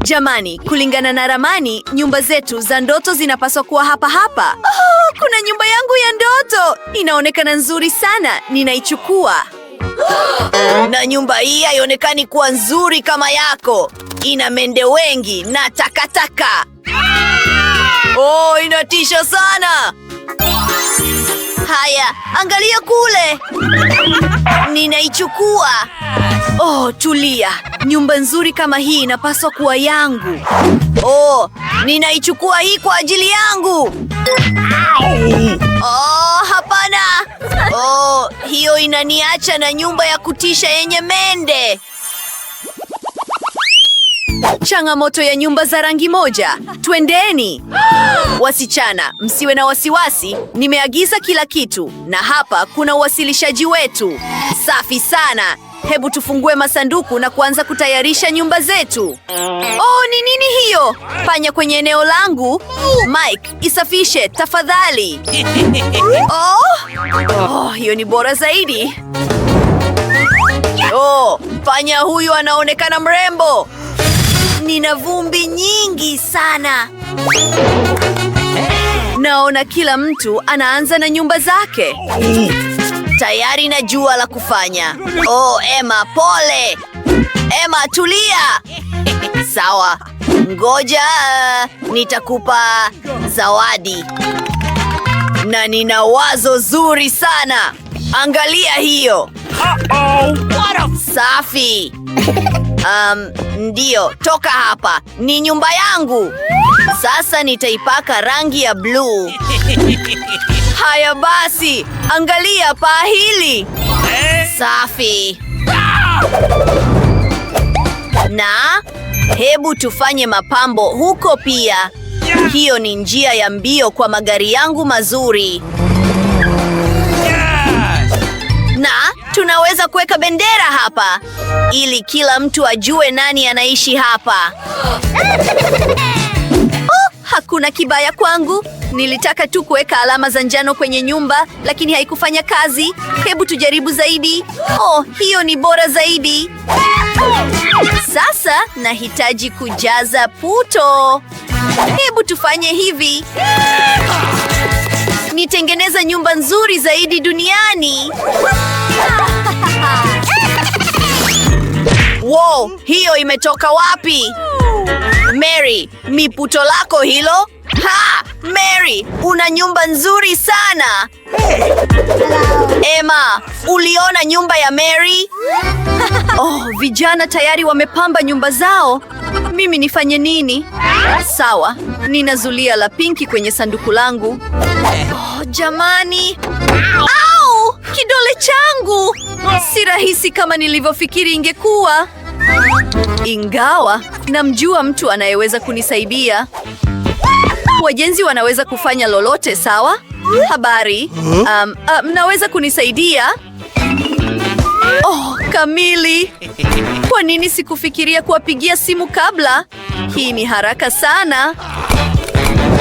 Jamani, kulingana na ramani, nyumba zetu za ndoto zinapaswa kuwa hapa hapa. Oh, kuna nyumba yangu ya ndoto. Inaonekana nzuri sana. Ninaichukua. Na nyumba hii haionekani kuwa nzuri kama yako. Ina mende wengi na takataka. Oh, inatisha sana. Haya, angalia kule. Ninaichukua. Oh, tulia. Nyumba nzuri kama hii inapaswa kuwa yangu. Oh, ninaichukua hii kwa ajili yangu. Oh, hapana. Oh, hiyo inaniacha na nyumba ya kutisha yenye mende. Changamoto ya nyumba za rangi moja. Twendeni. Wasichana, msiwe na wasiwasi. Nimeagiza kila kitu na hapa kuna uwasilishaji wetu. Safi sana. Hebu tufungue masanduku na kuanza kutayarisha nyumba zetu. Oh, ni nini hiyo? Panya kwenye eneo langu. Mike, isafishe tafadhali. Oh, hiyo ni bora zaidi. Oh, panya huyu anaonekana mrembo. Nina vumbi nyingi sana. Naona kila mtu anaanza na nyumba zake. Tayari najua la kufanya. Oh, Emma, pole. Emma, tulia. Sawa. Ngoja, nitakupa zawadi. Na nina wazo zuri sana. Angalia hiyo. Safi. Ndiyo, toka hapa. Ni nyumba yangu. Sasa nitaipaka rangi ya bluu. Haya basi, angalia paa hili. Safi. Na hebu tufanye mapambo huko pia. Hiyo ni njia ya mbio kwa magari yangu mazuri. Na tunaweza kuweka bendera hapa ili kila mtu ajue nani anaishi hapa. Oh, hakuna kibaya kwangu. Nilitaka tu kuweka alama za njano kwenye nyumba, lakini haikufanya kazi. Hebu tujaribu zaidi. Oh, hiyo ni bora zaidi. Sasa nahitaji kujaza puto. Hebu tufanye hivi. Nitengeneza nyumba nzuri zaidi duniani. Wow, hiyo imetoka wapi? Mary, ni puto lako hilo? Ha! Mary, una nyumba nzuri sana. Emma, uliona nyumba ya Mary? Oh, vijana tayari wamepamba nyumba zao. Mimi nifanye nini? Sawa, nina zulia la pinki kwenye sanduku langu. Oh, jamani. Au! Kidole changu! Si rahisi kama nilivyofikiri ingekuwa. Ingawa, namjua mtu anayeweza kunisaidia. Wajenzi wanaweza kufanya lolote, sawa? Habari. Mnaweza kunisaidia? Oh, kamili. Kwa nini sikufikiria kuwapigia simu kabla? Hii ni haraka sana.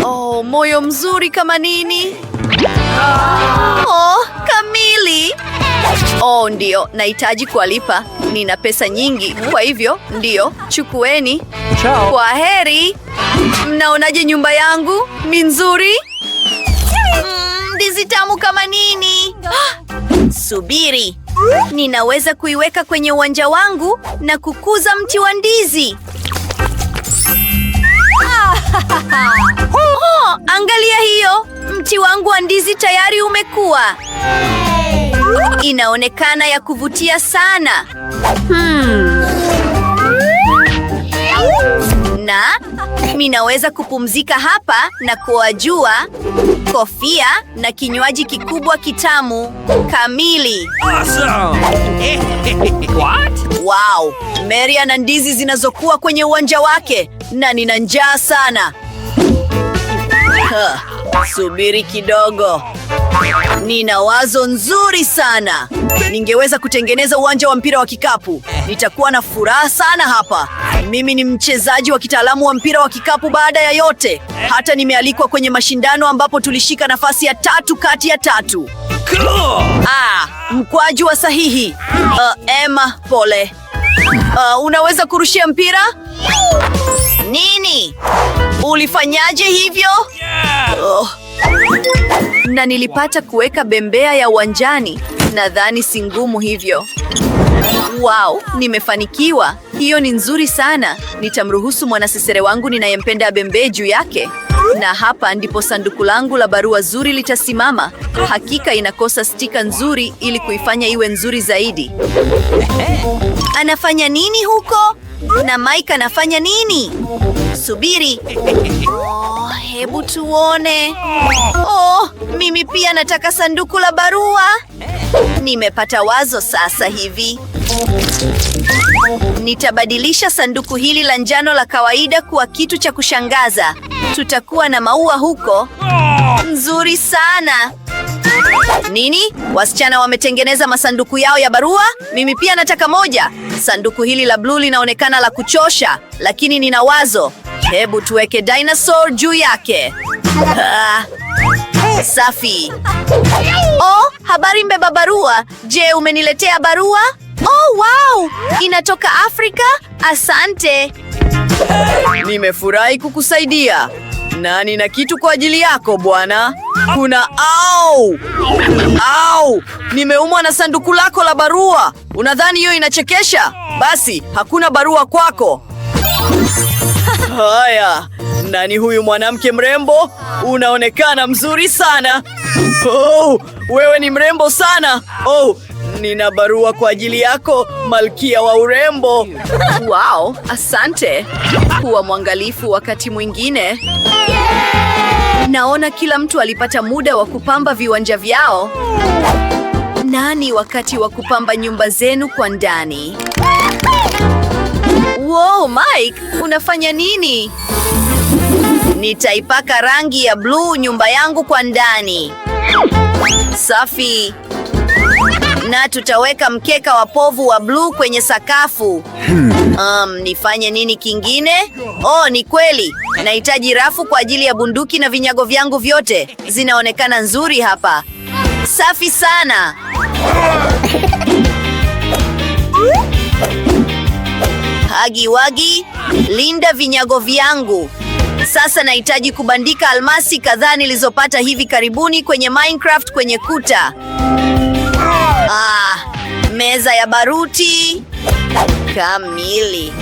Oh, moyo mzuri kama nini. Oh, kamili. Oh, ndio, nahitaji kuwalipa. Nina pesa nyingi, kwa hivyo, ndio, chukueni. Ciao. Kwaheri. Mnaonaje nyumba yangu? Ni nzuri? Ndizi tamu kama nini? Subiri. Ninaweza kuiweka kwenye uwanja wangu na kukuza mti wa ndizi. Oh, angalia hiyo. Mti wangu wa ndizi tayari umekua. Inaonekana ya kuvutia sana. Na ninaweza kupumzika hapa na kuwajua kofia na kinywaji kikubwa kitamu kamili. Awesome! What? Wow, Mary ana ndizi zinazokuwa kwenye uwanja wake na nina njaa sana. Subiri kidogo. Nina wazo nzuri sana. Ningeweza kutengeneza uwanja wa mpira wa kikapu. Nitakuwa na furaha sana hapa. Mimi ni mchezaji wa kitaalamu wa mpira wa kikapu baada ya yote. Hata nimealikwa kwenye mashindano ambapo tulishika nafasi ya 3 kati ya 3. Cool! Mkwaju wa sahihi. Emma, pole. Unaweza kurushia mpira? Ulifanyaje hivyo? Oh. Na nilipata kuweka bembea ya uwanjani. Nadhani si ngumu hivyo. Wow, nimefanikiwa. Hiyo ni nzuri sana. Nitamruhusu mwanasesere wangu ninayempenda bembee juu yake. Na hapa ndipo sanduku langu la barua zuri litasimama. Hakika inakosa stika nzuri ili kuifanya iwe nzuri zaidi. Anafanya nini huko? Na Mike anafanya nini? Subiri. Oh, hebu tuone. Oh, mimi pia nataka sanduku la barua. Nimepata wazo sasa hivi. Nitabadilisha sanduku hili la njano la kawaida kuwa kitu cha kushangaza. Tutakuwa na maua huko. Nzuri sana. Nini? Wasichana wametengeneza masanduku yao ya barua? Mimi pia nataka moja. Sanduku hili la bluu linaonekana la kuchosha, lakini nina wazo. Hebu tuweke dinosaur juu yake. Safi. Oh, habari mbeba barua. Je, umeniletea barua? Oh, wow! Inatoka Afrika? Asante. Nimefurahi kukusaidia. Na nina kitu kwa ajili yako bwana. Kuna au! Nimeumwa na sanduku lako la barua. Unadhani hiyo inachekesha? Basi, hakuna barua kwako. Haya, nani huyu mwanamke mrembo? Unaonekana mzuri sana. Oh, wewe ni mrembo sana. Oh, nina barua kwa ajili yako, malkia wa urembo. Wow, asante. Kuwa mwangalifu wakati mwingine. Naona kila mtu alipata muda wa kupamba viwanja vyao. Nani wakati wa kupamba nyumba zenu kwa ndani? Wow, Mike, unafanya nini? Nitaipaka rangi ya bluu nyumba yangu kwa ndani. Safi. Na tutaweka mkeka wa povu wa bluu kwenye sakafu. Nifanye nini kingine? Oh, ni kweli. Nahitaji rafu kwa ajili ya bunduki na vinyago vyangu vyote. Zinaonekana nzuri hapa. Safi sana. Hagi wagi, linda vinyago vyangu. Sasa nahitaji kubandika almasi kadhaa nilizopata hivi karibuni kwenye Minecraft kwenye kuta. Meza ya baruti kamili.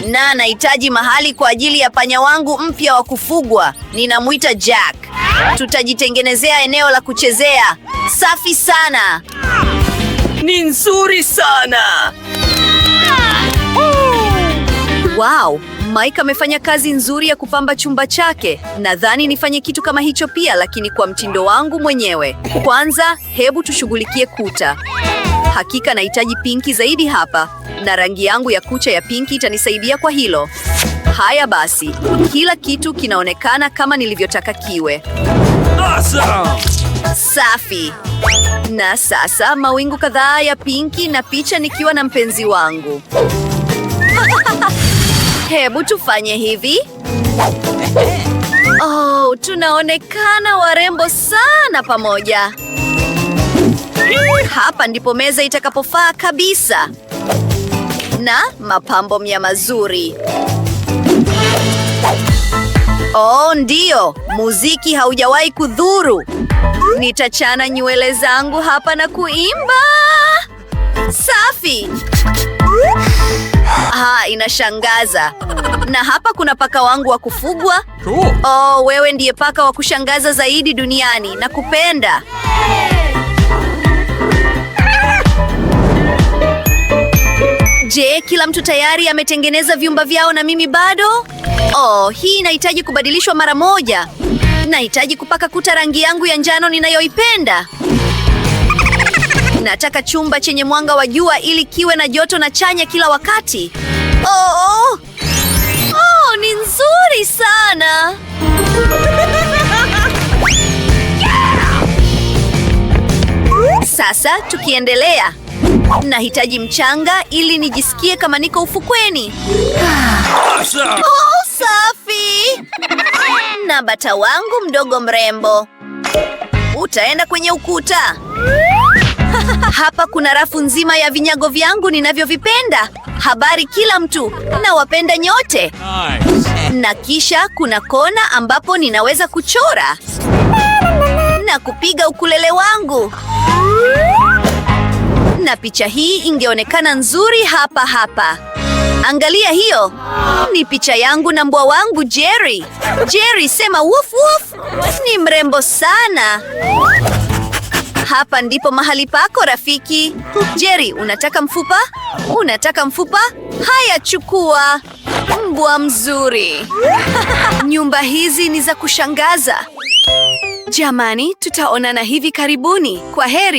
Na nahitaji mahali kwa ajili ya panya wangu mpya wa kufugwa. Ninamwita Jack. Tutajitengenezea eneo la kuchezea. Safi sana. Ni nzuri sana. Wow, Mike amefanya kazi nzuri ya kupamba chumba chake. Nadhani nifanye kitu kama hicho pia, lakini kwa mtindo wangu mwenyewe. Kwanza, hebu tushughulikie kuta. Hakika nahitaji pinki zaidi hapa, na rangi yangu ya kucha ya pinki itanisaidia kwa hilo. Haya basi, kila kitu kinaonekana kama nilivyotaka kiwe. Awesome! Safi. Na sasa mawingu kadhaa ya pinki na picha nikiwa na mpenzi wangu. Hebu tufanye hivi. Oh, tunaonekana warembo sana pamoja. Hapa ndipo meza itakapofaa kabisa. Na mapambo mya mazuri. Oh, ndio. Muziki haujawahi kudhuru. Nitachana nywele zangu hapa na kuimba. Safi. Inashangaza. Na hapa kuna paka wangu wa kufugwa. Cool. Oh, wewe ndiye paka wa kushangaza zaidi duniani. Nakupenda. Je, kila mtu tayari ametengeneza vyumba vyao na mimi bado? Oh, hii inahitaji kubadilishwa mara moja. Nahitaji kupaka kuta rangi yangu ya njano ninayoipenda. Nataka chumba chenye mwanga wa jua ili kiwe na joto na chanya kila wakati. Oh, ni nzuri sana. Sasa tukiendelea. Nahitaji mchanga ili nijisikie kama niko ufukweni. Awesome! Oh, safi. Na bata wangu mdogo mrembo. Utaenda kwenye ukuta. Hapa kuna rafu nzima ya vinyago vyangu ninavyovipenda. Habari kila mtu, nawapenda nyote. Nice. Na kisha kuna kona ambapo ninaweza kuchora na kupiga ukulele wangu. Na picha hii ingeonekana nzuri hapa. Angalia hiyo. Ni picha yangu na mbwa wangu Jerry. Jerry, sema woof woof. Ni mrembo sana. Hapa ndipo mahali pako rafiki. Jerry, unataka mfupa? Unataka mfupa? Haya, chukua. Mbwa mzuri. Nyumba hizi ni za kushangaza. Jamani, tutaonana hivi karibuni. Kwaheri.